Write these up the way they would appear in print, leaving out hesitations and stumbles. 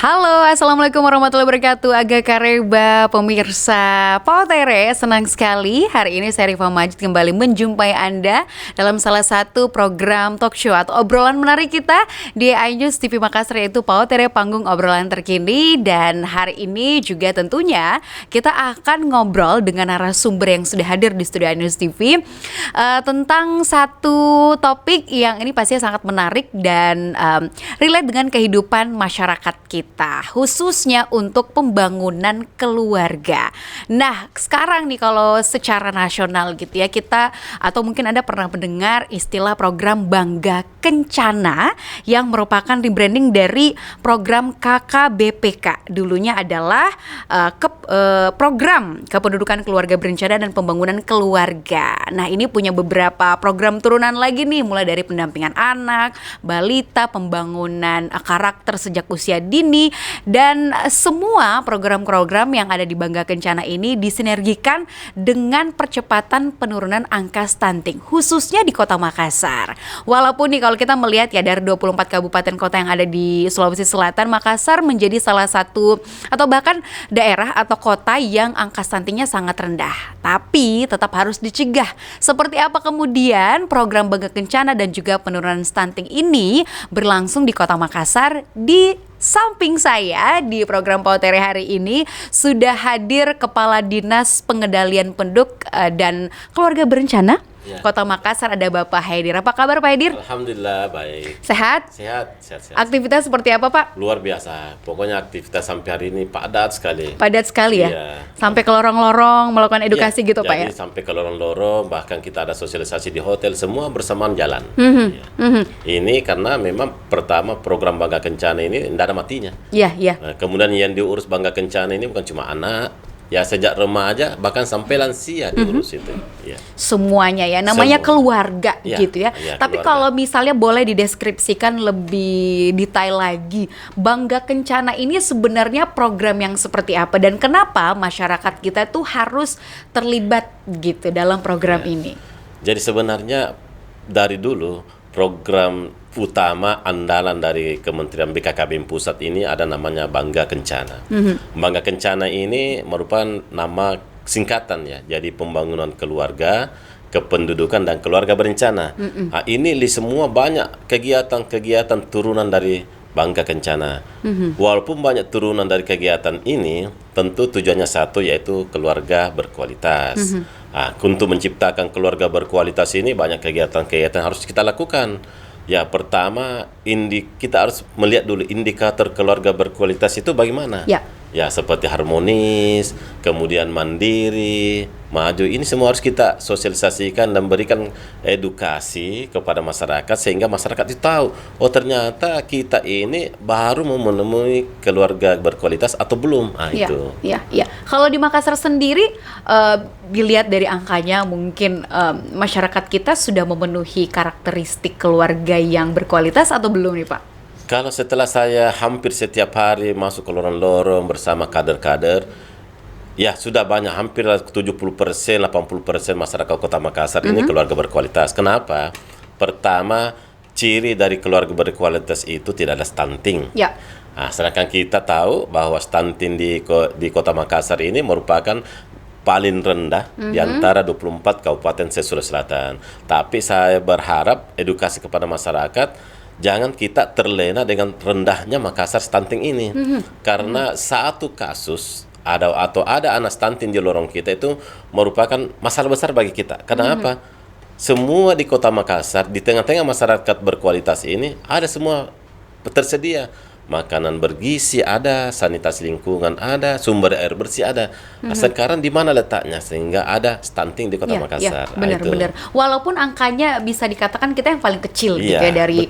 Halo, Assalamualaikum warahmatullahi wabarakatuh. Aga Kareba, pemirsa Pautere, senang sekali hari ini saya Rifa Majid kembali menjumpai Anda dalam salah satu program talk show atau obrolan menarik kita di iNews TV Makassar, yaitu Pautere, panggung obrolan terkini. Dan hari ini juga tentunya kita akan ngobrol dengan narasumber yang sudah hadir di studio iNews TV tentang satu topik yang ini pastinya sangat menarik dan relate dengan kehidupan masyarakat kita, khususnya untuk pembangunan keluarga. Nah, sekarang nih kalau secara nasional gitu ya, kita atau mungkin Anda pernah mendengar istilah program Bangga Kencana yang merupakan rebranding dari program KKBPK. Dulunya adalah program Kependudukan Keluarga Berencana dan Pembangunan Keluarga. Nah, ini punya beberapa program turunan lagi nih, mulai dari pendampingan anak, balita, pembangunan karakter sejak usia dini, dan semua program-program yang ada di Bangga Kencana ini disinergikan dengan percepatan penurunan angka stunting, khususnya di Kota Makassar. Walaupun nih kalau kita melihat ya dari 24 kabupaten kota yang ada di Sulawesi Selatan, Makassar menjadi salah satu atau bahkan daerah atau kota yang angka stuntingnya sangat rendah, tapi tetap harus dicegah. Seperti apa kemudian program Bangga Kencana dan juga penurunan stunting ini berlangsung di Kota Makassar? Di samping saya di program Pautere hari ini sudah hadir Kepala Dinas Pengendalian Penduduk dan Keluarga Berencana Kota Makassar, ada Bapak Haidir. Apa kabar Pak Haidir? Alhamdulillah baik. Sehat? Sehat. Aktivitas seperti apa Pak? Luar biasa. Pokoknya aktivitas sampai hari ini padat sekali. Padat sekali ya? Iya. Sampai ke lorong-lorong melakukan edukasi gitu Pak ya? Jadi sampai ke lorong-lorong, bahkan kita ada sosialisasi di hotel, semua bersamaan jalan. Ini karena memang pertama program Bangga Kencana ini tidak ada matinya. Iya. Nah, kemudian yang diurus Bangga Kencana ini bukan cuma anak, ya sejak remaja bahkan sampai lansia diurus itu. Ya. Semuanya ya, namanya Semua. keluarga Ya, gitu ya. ya, Tapi keluarga. kalau misalnya boleh dideskripsikan lebih detail lagi, Bangga Kencana ini sebenarnya program yang seperti apa dan kenapa masyarakat kita tuh harus terlibat gitu dalam program ini? Jadi sebenarnya dari dulu program utama andalan dari Kementerian BKKBN Pusat ini ada namanya Bangga Kencana. Bangga Kencana ini merupakan nama singkatan ya, jadi pembangunan keluarga, kependudukan dan keluarga berencana. Nah, ini semua banyak kegiatan-kegiatan turunan dari Bangga Kencana. Walaupun banyak turunan dari kegiatan ini, tentu tujuannya satu, yaitu keluarga berkualitas. Nah, untuk menciptakan keluarga berkualitas ini banyak kegiatan-kegiatan harus kita lakukan. Ya, pertama kita harus melihat dulu indikator keluarga berkualitas itu bagaimana. Ya, seperti harmonis, kemudian mandiri, maju. Ini semua harus kita sosialisasikan dan berikan edukasi kepada masyarakat sehingga masyarakat itu tahu, oh ternyata kita ini baru memenuhi keluarga berkualitas atau belum. Nah, itu. Iya. Kalau di Makassar sendiri, dilihat dari angkanya mungkin masyarakat kita sudah memenuhi karakteristik keluarga yang berkualitas atau belum nih Pak? Kalau setelah saya hampir setiap hari masuk ke lorong-lorong bersama kader-kader, ya sudah banyak, hampir 70%, 80% masyarakat Kota Makassar ini keluarga berkualitas. Kenapa? Pertama, ciri dari keluarga berkualitas itu tidak ada stunting. Ya. Nah, sedangkan kita tahu bahwa stunting di Kota Makassar ini merupakan paling rendah di antara 24 kabupaten Sulawesi Selatan. Tapi saya berharap edukasi kepada masyarakat, jangan kita terlena dengan rendahnya Makassar stunting ini. Karena satu kasus ada anak stunting di lorong kita itu merupakan masalah besar bagi kita. Karena apa? Semua di Kota Makassar, di tengah-tengah masyarakat berkualitas ini, ada semua tersedia. Makanan bergizi ada, sanitasi lingkungan ada, sumber air bersih ada. Nah, sekarang di mana letaknya sehingga ada stunting di Kota Makassar? Benar. Walaupun angkanya bisa dikatakan kita yang paling kecil gitu ya dari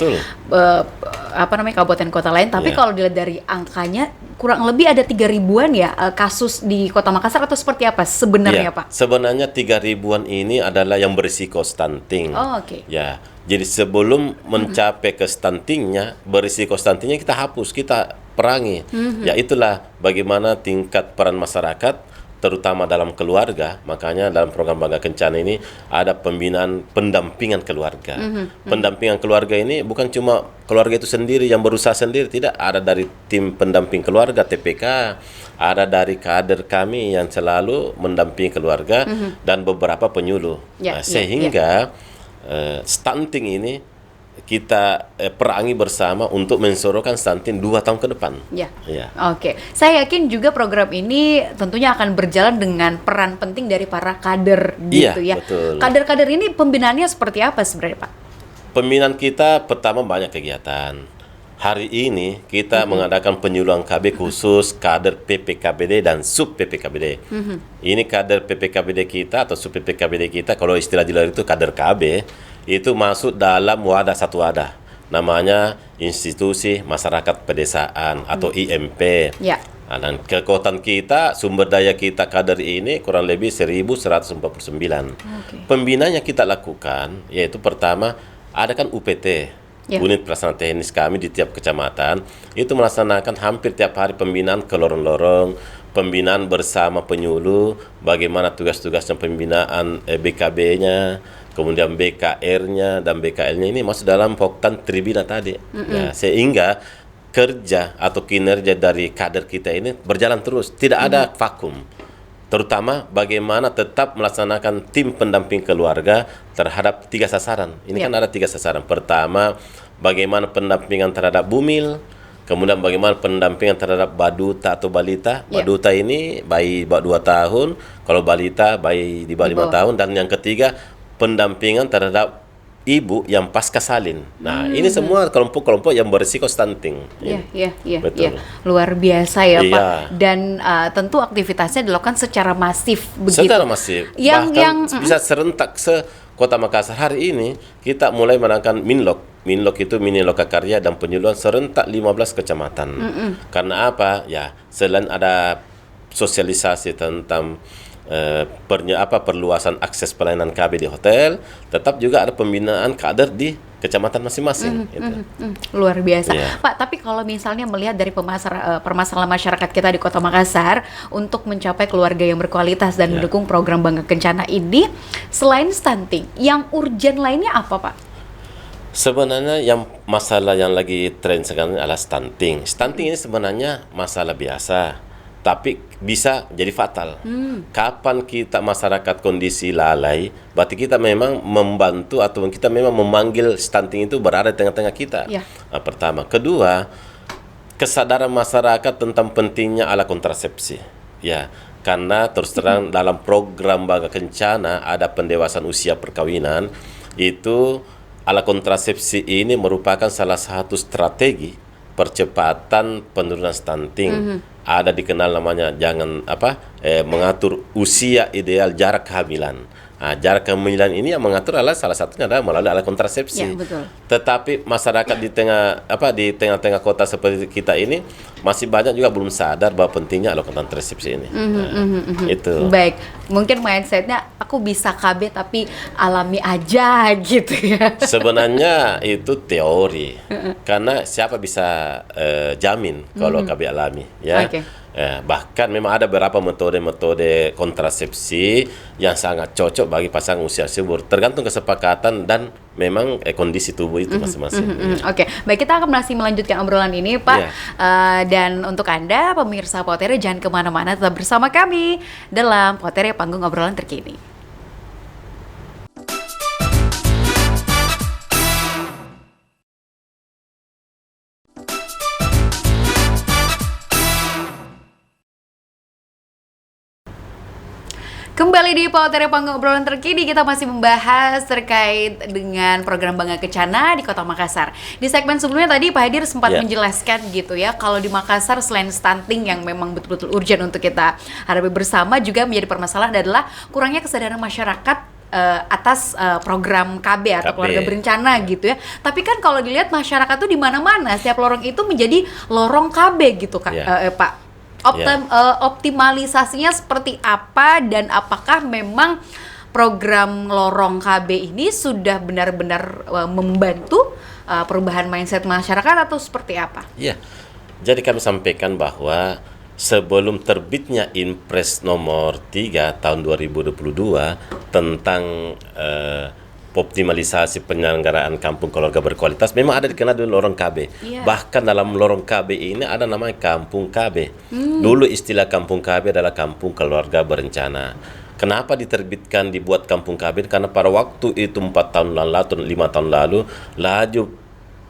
kabupaten kota lain, tapi kalau dilihat dari angkanya kurang lebih ada 3.000-an ya kasus di Kota Makassar, atau seperti apa sebenarnya Pak? Sebenarnya 3.000-an ini adalah yang berisiko stunting. Oh, oke. Ya. Jadi sebelum mencapai ke stuntingnya, berisiko stuntingnya kita hapus, kita perangi. Ya itulah bagaimana tingkat peran masyarakat terutama dalam keluarga. Makanya dalam program Bangga Kencana ini ada pembinaan pendampingan keluarga. Pendampingan keluarga ini bukan cuma keluarga itu sendiri yang berusaha sendiri, tidak, ada dari tim pendamping keluarga TPK, ada dari kader kami yang selalu mendampingi keluarga dan beberapa penyuluh. Sehingga stunting ini kita perangi bersama untuk mensorokan stunting 2 tahun ke depan. Ya. Oke. Saya yakin juga program ini tentunya akan berjalan dengan peran penting dari para kader gitu ya. Betul. Kader-kader ini pembinaannya seperti apa sebenarnya, Pak? Pembinaan kita pertama banyak kegiatan. Hari ini kita mengadakan penyuluhan KB khusus kader PPKBD dan sub PPKBD. Ini kader PPKBD kita atau sub PPKBD kita, kalau istilah di luar itu kader KB, itu masuk dalam wadah, satu wadah. Namanya Institusi Masyarakat Pedesaan atau IMP. Ya. Dan kekuatan kita, sumber daya kita kader ini kurang lebih 1149. Pembinaan yang kita lakukan yaitu pertama, ada kan UPT, unit pelaksana teknis kami di tiap kecamatan, itu melaksanakan hampir tiap hari pembinaan ke lorong-lorong, pembinaan bersama penyuluh, bagaimana tugas-tugasnya pembinaan BKB-nya, kemudian BKR-nya dan BKL-nya ini masuk dalam Poktan Tribina tadi. Sehingga kerja atau kinerja dari kader kita ini berjalan terus, tidak ada vakum. Terutama bagaimana tetap melaksanakan tim pendamping keluarga terhadap 3 sasaran. Ini kan ada 3 sasaran. Pertama, bagaimana pendampingan terhadap bumil, kemudian bagaimana pendampingan terhadap baduta atau balita. Baduta ini bayi 2 tahun, kalau balita bayi di bawah 5 tahun, dan yang ketiga pendampingan terhadap ibu yang pasca salin. Nah, ini semua kelompok-kelompok yang berisiko stunting. Betul. Luar biasa ya, Pak. Dan tentu aktivitasnya dilakukan secara masif begitu. Secara masif. Bahkan bisa serentak Kota Makassar. Hari ini kita mulai menangkan Minlok. Minlok itu Mini Lokakarya dan penyuluhan serentak 15 kecamatan. Karena apa? Ya, selain ada sosialisasi tentang perluasan akses pelayanan KB di hotel, tetap juga ada pembinaan kader di kecamatan masing-masing. Luar biasa, Pak. Tapi kalau misalnya melihat dari permasalahan masyarakat kita di Kota Makassar untuk mencapai keluarga yang berkualitas dan mendukung program Bangga Kencana ini, selain stunting, yang urgent lainnya apa, Pak? Sebenarnya yang masalah yang lagi tren sekarang adalah stunting. Stunting ini sebenarnya masalah biasa, tapi bisa jadi fatal. Kapan kita masyarakat kondisi lalai, berarti kita memang membantu atau kita memang memanggil stunting itu berada di tengah-tengah kita. Nah, pertama. Kedua, kesadaran masyarakat tentang pentingnya alat kontrasepsi. Karena terus terang dalam program Bangga Kencana ada pendewasaan usia perkawinan, itu alat kontrasepsi ini merupakan salah satu strategi percepatan penurunan stunting. Ada dikenal namanya mengatur usia ideal jarak kehamilan. Nah, jarak kehamilan ini yang mengatur adalah salah satunya adalah melalui alat kontrasepsi. Betul. Tetapi masyarakat di tengah-tengah kota seperti kita ini masih banyak juga belum sadar bahwa pentingnya alat kontrasepsi ini. Itu. Baik, mungkin mindsetnya aku bisa KB tapi alami aja gitu ya. Sebenarnya itu teori, karena siapa bisa jamin kalau KB alami, ya. Bahkan memang ada beberapa metode-metode kontrasepsi yang sangat cocok bagi pasangan usia subur, tergantung kesepakatan dan memang kondisi tubuh itu masing-masing. Baik, kita akan masih melanjutkan obrolan ini, Pak. Dan untuk Anda pemirsa Potere, jangan kemana-mana, tetap bersama kami dalam Potere Panggung Obrolan Terkini. Kembali di Potere Panggung Obrolan Terkini, kita masih membahas terkait dengan program Bangga Kencana di Kota Makassar. Di segmen sebelumnya tadi Pak Hadir sempat menjelaskan gitu ya, kalau di Makassar selain stunting yang memang betul-betul urgent untuk kita hadapi bersama, juga menjadi permasalahan adalah kurangnya kesadaran masyarakat atas program KB atau keluarga berencana gitu ya. Tapi kan kalau dilihat masyarakat tuh di mana-mana, setiap lorong itu menjadi lorong KB gitu Pak. Optimalisasinya seperti apa, dan apakah memang program lorong KB ini sudah benar-benar membantu perubahan mindset masyarakat atau seperti apa? Jadi kami sampaikan bahwa sebelum terbitnya Impres nomor 3 tahun 2022 tentang optimalisasi penyelenggaraan kampung keluarga berkualitas, memang ada dikenal dengan lorong KB. Bahkan dalam lorong KB ini ada namanya kampung KB. Dulu istilah kampung KB adalah kampung keluarga berencana. Kenapa diterbitkan dibuat kampung KB? Karena pada waktu itu 4 tahun lalu atau 5 tahun lalu, laju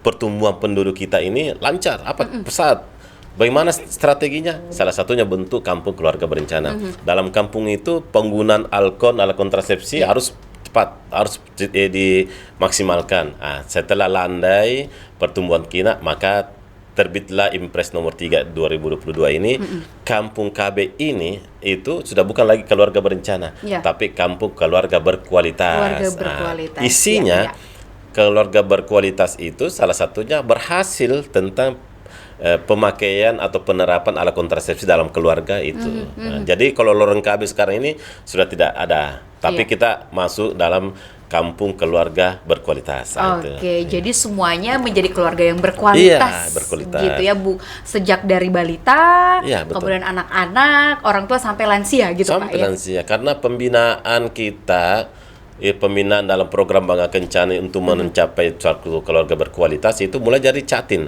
pertumbuhan penduduk kita ini lancar, pesat. Bagaimana strateginya? Salah satunya bentuk kampung keluarga berencana. Dalam kampung itu penggunaan alat kontrasepsi harus tepat, harus dimaksimalkan. Setelah landai pertumbuhan kita, maka terbitlah Impres nomor 3 2022 ini. Kampung KB ini itu sudah bukan lagi keluarga berencana, tapi kampung keluarga berkualitas. Isinya keluarga berkualitas itu salah satunya berhasil tentang pemakaian atau penerapan alat kontrasepsi dalam keluarga itu. Jadi kalau lorong KB sekarang ini sudah tidak ada, tapi kita masuk dalam kampung keluarga berkualitas. Jadi semuanya menjadi keluarga yang berkualitas. Berkualitas. Gitu ya, Bu. Sejak dari balita, kemudian anak-anak, orang tua sampai lansia gitu, sampai Pak ya. Lansia. Karena pembinaan kita, pembinaan dalam program Bangga Kencana untuk mencapai suatu keluarga berkualitas itu mulai dari catin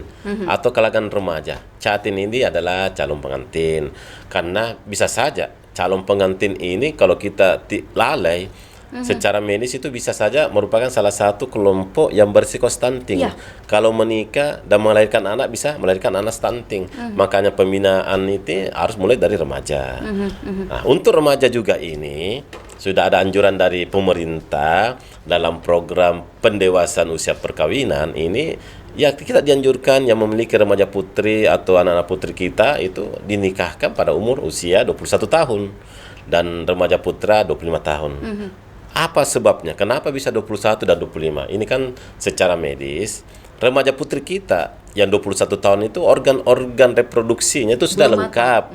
atau kalangan remaja. Catin ini adalah calon pengantin. Karena bisa saja calon pengantin ini kalau kita lalai secara medis itu bisa saja merupakan salah satu kelompok yang berisiko stunting. Kalau menikah dan melahirkan anak bisa melahirkan anak stunting. Makanya pembinaan itu harus mulai dari remaja. Nah, untuk remaja juga ini sudah ada anjuran dari pemerintah dalam program pendewasaan usia perkawinan ini. Ya, kita dianjurkan yang memiliki remaja putri atau anak-anak putri kita itu dinikahkan pada umur usia 21 tahun dan remaja putra 25 tahun. Apa sebabnya? Kenapa bisa 21 dan 25? Ini kan secara medis remaja putri kita yang 21 tahun itu organ-organ reproduksinya itu sudah lengkap,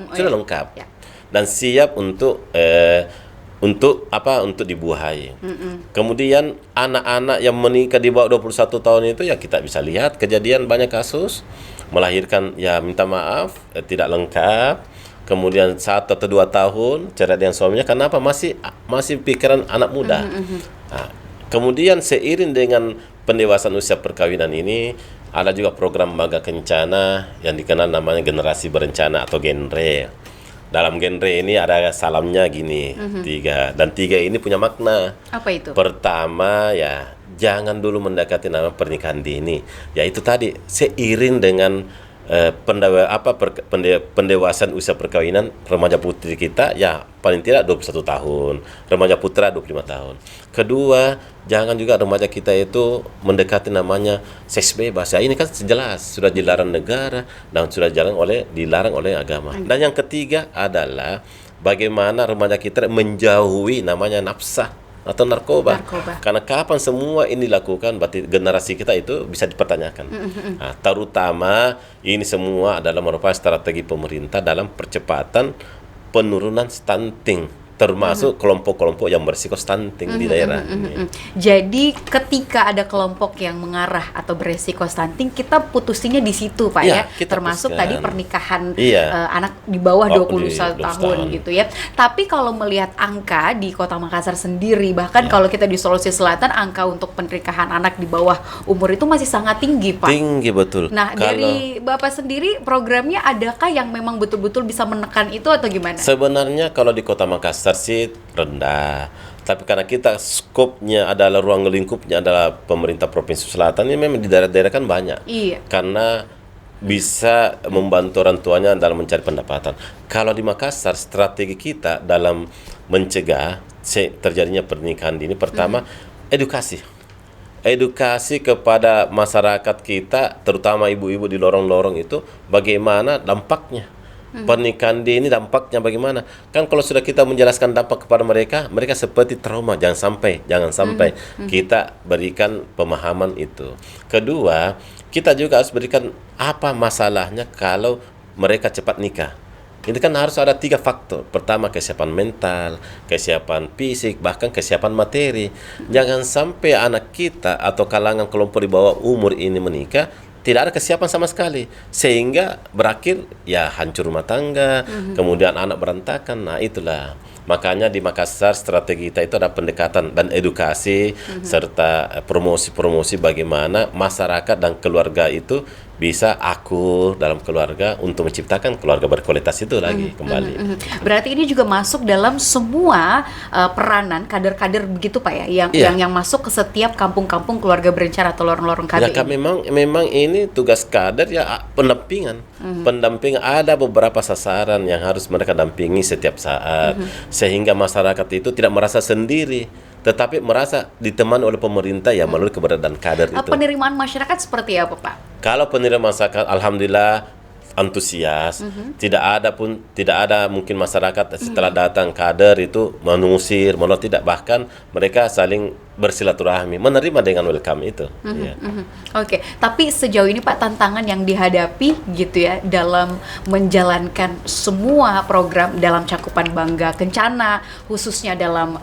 dan siap untuk dibuahi. Kemudian anak-anak yang menikah di bawah 21 tahun itu ya kita bisa lihat kejadian banyak kasus melahirkan ya minta maaf tidak lengkap. Kemudian 1 atau 2 tahun cerai dengan suaminya, kenapa? Masih pikiran anak muda. Nah, kemudian seiring dengan pendewasaan usia perkawinan ini ada juga program Bangga Kencana yang dikenal namanya generasi berencana atau genre. Dalam genre ini ada salamnya gini, 3, dan 3 ini punya makna. Apa itu? Pertama ya jangan dulu mendekati nama pernikahan dini. Ya itu tadi seiring dengan pendewasaan usia perkawinan remaja putri kita ya paling tidak 21 tahun, remaja putra 25 tahun. Kedua, jangan juga remaja kita itu mendekati namanya seks bebas. Ya, ini kan jelas sudah dilarang negara dan sudah dilarang oleh agama. Dan yang ketiga adalah bagaimana remaja kita menjauhi namanya nafsah atau narkoba. Karena kapan semua ini dilakukan, berarti generasi kita itu bisa dipertanyakan. Nah, terutama ini semua adalah merupakan strategi pemerintah dalam percepatan penurunan stunting, termasuk kelompok-kelompok yang berisiko stunting di daerah ini. Jadi ketika ada kelompok yang mengarah atau beresiko stunting, kita putusinnya di situ, Pak ya. Termasuk tadi pernikahan anak di bawah 21 tahun gitu ya. Tapi kalau melihat angka di Kota Makassar sendiri, bahkan kalau kita di Sulawesi Selatan, angka untuk pernikahan anak di bawah umur itu masih sangat tinggi, Pak. Tinggi, betul. Nah, dari Bapak sendiri programnya adakah yang memang betul-betul bisa menekan itu atau gimana? Sebenarnya kalau di Kota Makassar sih rendah, tapi karena kita skopnya adalah ruang lingkupnya adalah pemerintah Provinsi Selatan, ini memang di daerah-daerah kan banyak. Karena bisa membantu orang tuanya dalam mencari pendapatan. Kalau di Makassar, strategi kita dalam mencegah terjadinya pernikahan dini, pertama edukasi kepada masyarakat kita, terutama ibu-ibu di lorong-lorong itu, bagaimana dampaknya pernikahan dini, dampaknya bagaimana. Kan kalau sudah kita menjelaskan dampak kepada mereka seperti trauma. Jangan sampai kita berikan pemahaman itu. Kedua, kita juga harus berikan apa masalahnya kalau mereka cepat nikah. Ini kan harus ada 3 faktor. Pertama, kesiapan mental, kesiapan fisik, bahkan kesiapan materi. Jangan sampai anak kita atau kalangan kelompok di bawah umur ini menikah tidak ada kesiapan sama sekali, sehingga berakhir ya hancur rumah tangga, kemudian anak berantakan. Nah itulah makanya di Makassar strategi kita itu ada pendekatan dan edukasi serta promosi-promosi bagaimana masyarakat dan keluarga itu bisa akur dalam keluarga untuk menciptakan keluarga berkualitas itu lagi kembali. Berarti ini juga masuk dalam semua peranan kader-kader begitu Pak ya, yang masuk ke setiap kampung-kampung keluarga berencana atau lorong-lorong KB. Ya kan memang ini tugas kader ya, pendampingan. Pendampingan ada beberapa sasaran yang harus mereka dampingi setiap saat sehingga masyarakat itu tidak merasa sendiri, tetapi merasa ditemani oleh pemerintah ya melalui keberadaan kader itu. Penerimaan masyarakat seperti apa Pak? Kalau penerimaan masyarakat alhamdulillah antusias, tidak ada mungkin masyarakat setelah datang kader itu mengusir, tidak, bahkan mereka saling bersilaturahmi, menerima dengan welcome itu. Oke, tapi sejauh ini Pak tantangan yang dihadapi gitu ya dalam menjalankan semua program dalam cakupan Bangga Kencana, khususnya dalam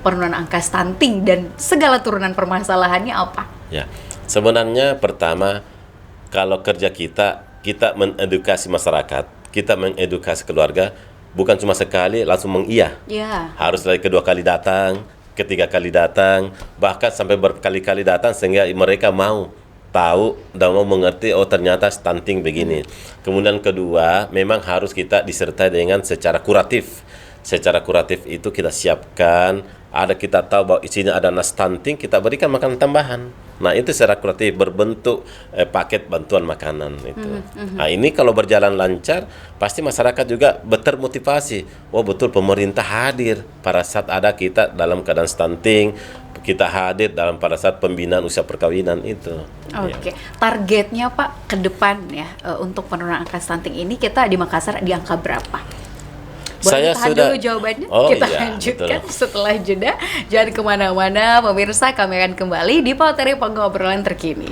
penurunan angka stunting dan segala turunan permasalahannya apa? Ya, sebenarnya pertama kalau kerja kita mengedukasi masyarakat, kita mengedukasi keluarga, bukan cuma sekali langsung mengiya. Harus lagi kedua kali datang, ketiga kali datang, bahkan sampai berkali-kali datang sehingga mereka mau tahu dan mau mengerti, oh ternyata stunting begini. Kemudian kedua, memang harus kita disertai dengan secara kuratif. Secara kuratif itu kita siapkan, kita tahu bahwa isinya ada stunting, kita berikan makanan tambahan. Nah itu secara kuratif berbentuk paket bantuan makanan itu. Nah ini kalau berjalan lancar, pasti masyarakat juga termotivasi. Oh betul pemerintah hadir pada saat ada kita dalam keadaan stunting, kita hadir pada saat pembinaan usia perkawinan itu. Oke. Targetnya Pak ke depan ya untuk penurunan angka stunting ini kita di Makassar di angka berapa? Saya tahan sudah dulu jawabannya, kita iya, lanjutkan betul. setelah jeda. Jangan kemana-mana, pemirsa, kami akan kembali di Poteri Pengobrolan Terkini.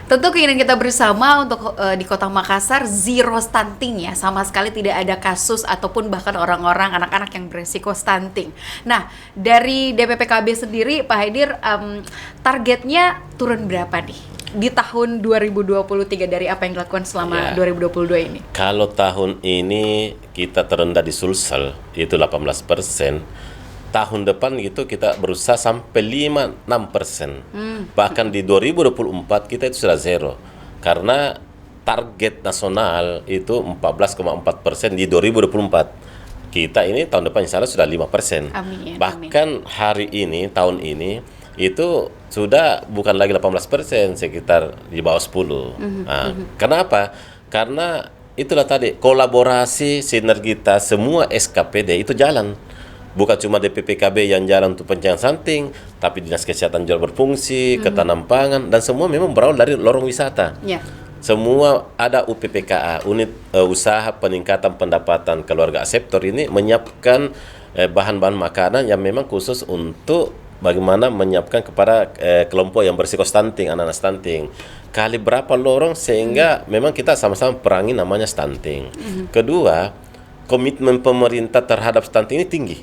Tentu keinginan kita bersama untuk di Kota Makassar zero stunting ya, sama sekali tidak ada kasus ataupun bahkan orang-orang anak-anak yang beresiko stunting. Nah, dari DPPKB sendiri Pak Haidir, targetnya turun berapa nih di tahun 2023 dari apa yang dilakukan selama 2022 ini? Kalau tahun ini kita terendah di Sulsel itu 18%. Tahun depan gitu kita berusaha sampai 5-6%. Bahkan di 2024 kita itu sudah zero. Karena target nasional itu 14,4% di 2024. Kita ini tahun depan insya Allah sudah 5%. Amin, bahkan hari ini, tahun ini, itu sudah bukan lagi 18%, sekitar di bawah 10%. Nah, kenapa? Karena itulah tadi, kolaborasi, sinergitas, semua SKPD itu jalan. Bukan cuma DPPKB yang jalan untuk pencegahan stunting, tapi Dinas Kesehatan juga berfungsi, Ketahanan Pangan, dan semua memang berawal dari lorong wisata. Semua ada UPPKA, unit usaha peningkatan pendapatan keluarga aseptor ini menyiapkan bahan-bahan makanan yang memang khusus untuk bagaimana menyiapkan kepada kelompok yang berisiko stunting, anak-anak stunting. Kali berapa lorong sehingga memang kita sama-sama perangi namanya stunting. Kedua, komitmen pemerintah terhadap stunting ini tinggi.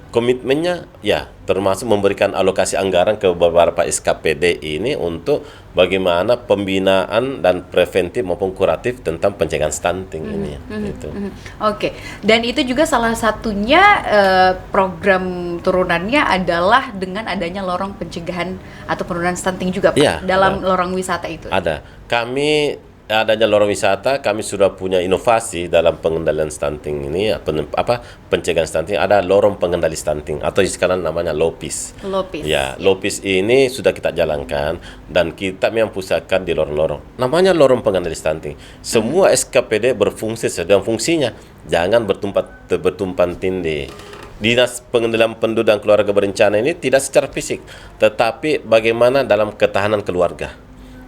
Komitmennya ya termasuk memberikan alokasi anggaran ke beberapa SKPD ini untuk bagaimana pembinaan dan preventif maupun kuratif tentang pencegahan stunting ini. Gitu. Oke, dan itu juga salah satunya program turunannya adalah dengan adanya lorong pencegahan atau penurunan stunting juga Pak, dalam lorong wisata itu. Ada. Adanya lorong wisata, kami sudah punya inovasi dalam pengendalian stunting ini, pencegahan stunting. Ada lorong pengendali stunting atau sekarang namanya LOPIS. LOPIS ini sudah kita jalankan dan kita memang pusatkan di lorong-lorong. Namanya lorong pengendali stunting. Semua SKPD berfungsi sedang fungsinya. Jangan bertumpang tindih. Dinas Pengendalian Penduduk dan Keluarga Berencana ini tidak secara fisik, tetapi bagaimana dalam ketahanan keluarga.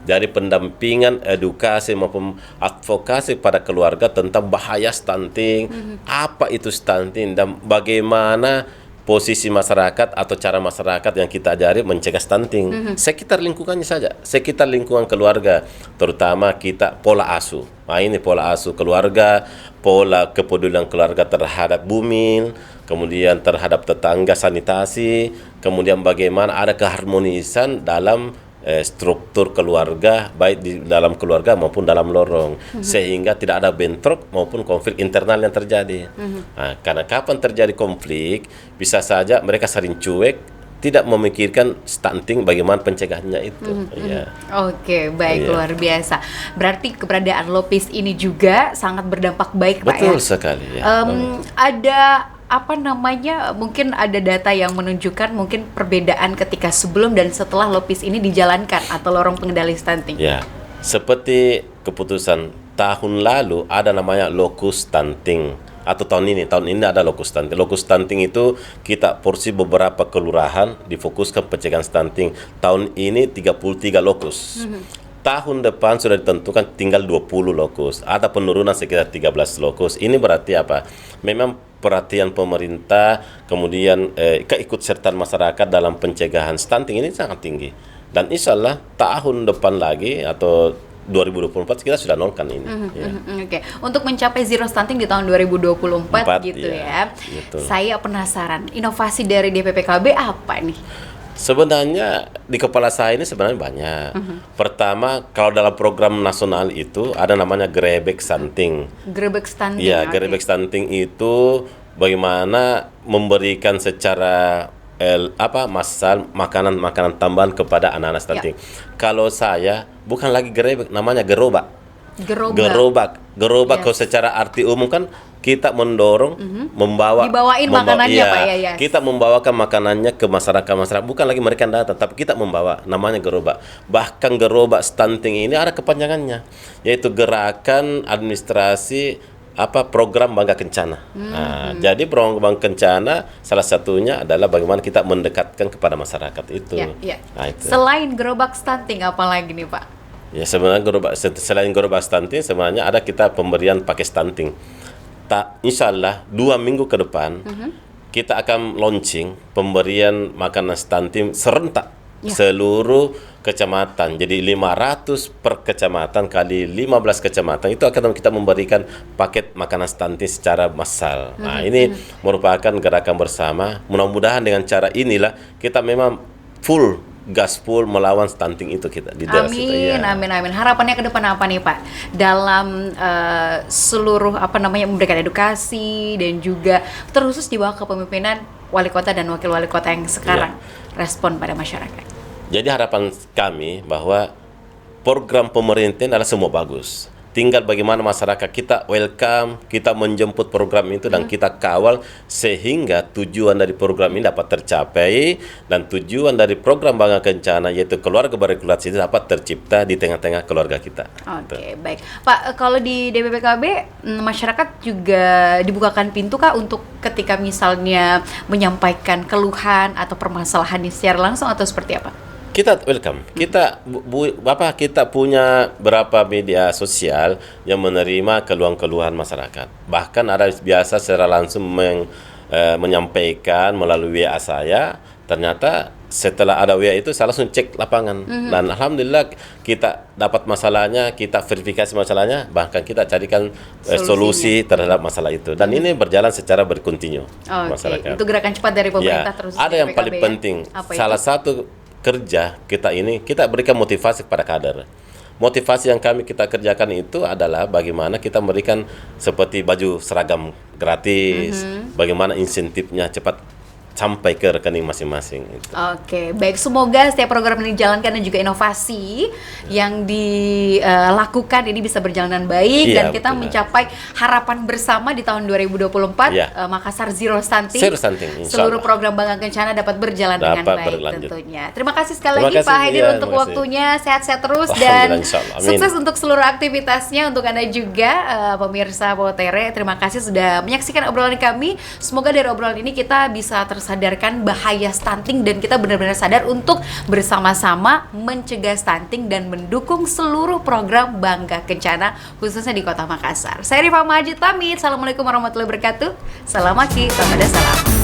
Dari pendampingan, edukasi maupun advokasi pada keluarga tentang bahaya stunting, apa itu stunting dan bagaimana posisi masyarakat atau cara masyarakat yang kita ajari mencegah stunting sekitar lingkungannya saja, sekitar lingkungan keluarga, terutama kita pola asuh. Nah, ini pola asuh keluarga, pola kepedulian keluarga terhadap bumi, kemudian terhadap tetangga, sanitasi, kemudian bagaimana ada keharmonisan dalam struktur keluarga, baik di dalam keluarga maupun dalam lorong, sehingga tidak ada bentrok maupun konflik internal yang terjadi. Nah, karena kapan terjadi konflik, bisa saja mereka saling cuek, tidak memikirkan stunting, bagaimana pencegahannya itu. Ya. Oke, baik, Iya. luar biasa. Berarti keberadaan Lopis ini juga sangat berdampak baik, Pak, ya? Betul sekali. Ya. Ada apa namanya, mungkin ada data yang menunjukkan mungkin perbedaan ketika sebelum dan setelah Lopis ini dijalankan atau lorong pengendali stunting. Ya, seperti keputusan tahun lalu ada namanya lokus stunting, atau tahun ini ada lokus stunting. Lokus stunting itu kita porsi beberapa kelurahan difokuskan pencegahan stunting. Tahun ini 33 lokus. Tahun depan sudah ditentukan tinggal 20 lokus. Ada penurunan sekitar 13 lokus. Ini berarti apa? Memang perhatian pemerintah, kemudian keikutsertaan masyarakat dalam pencegahan stunting ini sangat tinggi. Dan insya Allah tahun depan lagi atau 2024 kita sudah nolkan ini. Ya. Oke, untuk mencapai zero stunting di tahun 2024 gitu ya, ya. betul. Saya penasaran, inovasi dari DPPKB apa nih? Sebenarnya di kepala saya ini sebenarnya banyak. Pertama, kalau dalam program nasional itu ada namanya Grebek Stunting. Grebek stunting. Ya, oke. Grebek Stunting itu bagaimana memberikan secara massal makanan tambahan kepada anak-anak stunting. Kalau saya bukan lagi grebek, namanya gerobak. Gerobak kalau secara arti umum kan kita mendorong, Dibawain makanannya, Pak, ya. Kita membawakan makanannya ke masyarakat, bukan lagi mereka yang datang, tapi kita membawa, namanya gerobak. Bahkan gerobak stunting ini ada kepanjangannya, yaitu Gerakan Administrasi Program Bangga Kencana. Nah, jadi program Bangga Kencana salah satunya adalah bagaimana kita mendekatkan kepada masyarakat itu. Ya. Nah, itu. Selain gerobak stunting apa lagi nih, Pak? Ya, sebenarnya selain gerobak stunting, sebenarnya ada kita pemberian pakai stunting. Insya Allah 2 minggu ke depan kita akan launching pemberian makanan stunting serentak seluruh kecamatan. Jadi 500 per kecamatan kali 15 kecamatan itu akan kita memberikan paket makanan stunting secara massal. Nah, ini merupakan gerakan bersama. Mudah-mudahan dengan cara inilah kita memang gaspol melawan stunting itu kita di daerah kita. Amin. Harapannya ke depan apa nih, Pak? Dalam seluruh memberikan edukasi dan juga terkhusus di bawah kepemimpinan wali kota dan wakil wali kota yang sekarang respon pada masyarakat. Jadi harapan kami bahwa program pemerintah adalah semua bagus. Tinggal bagaimana masyarakat kita welcome, kita menjemput program itu dan kita kawal sehingga tujuan dari program ini dapat tercapai dan tujuan dari program Bangga Kencana yaitu keluarga beregulasi itu dapat tercipta di tengah-tengah keluarga kita. Oke, baik. Pak, kalau di DPPKB masyarakat juga dibukakan pintu kah untuk ketika misalnya menyampaikan keluhan atau permasalahan secara langsung atau seperti apa? Kita welcome. Kita kita punya berapa media sosial yang menerima keluhan-keluhan masyarakat. Bahkan ada biasa secara langsung menyampaikan melalui WA saya. Ternyata setelah ada WA itu saya langsung cek lapangan. Dan alhamdulillah kita dapat masalahnya, kita verifikasi masalahnya, bahkan kita carikan solusi terhadap masalah itu. Dan ini berjalan secara berkontinu. Masyarakat. Itu gerakan cepat dari pemerintah terus. Ada yang paling penting. Salah satu kerja kita ini, kita berikan motivasi kepada kader. Motivasi yang kita kerjakan itu adalah bagaimana kita memberikan seperti baju seragam gratis, bagaimana insentifnya cepat sampai ke rekening masing-masing. Oke, baik. Semoga setiap program yang dijalankan dan juga inovasi yang dilakukan ini bisa berjalan dengan baik dan kita mencapai harapan bersama di tahun 2024 Makassar Zero Stunting. Seluruh program Bangga Kencana dapat berjalan dengan baik tentunya. Terima kasih sekali lagi Pak Haidir untuk waktunya. Sehat-sehat terus dan sukses untuk seluruh aktivitasnya. Untuk Anda juga pemirsa Potere, terima kasih sudah menyaksikan obrolan kami. Semoga dari obrolan ini kita bisa sadarkan bahaya stunting dan kita benar-benar sadar untuk bersama-sama mencegah stunting dan mendukung seluruh program Bangga Kencana khususnya di Kota Makassar. Saya Rifa Majid pamit. Assalamualaikum warahmatullahi wabarakatuh. Salam maki, salam.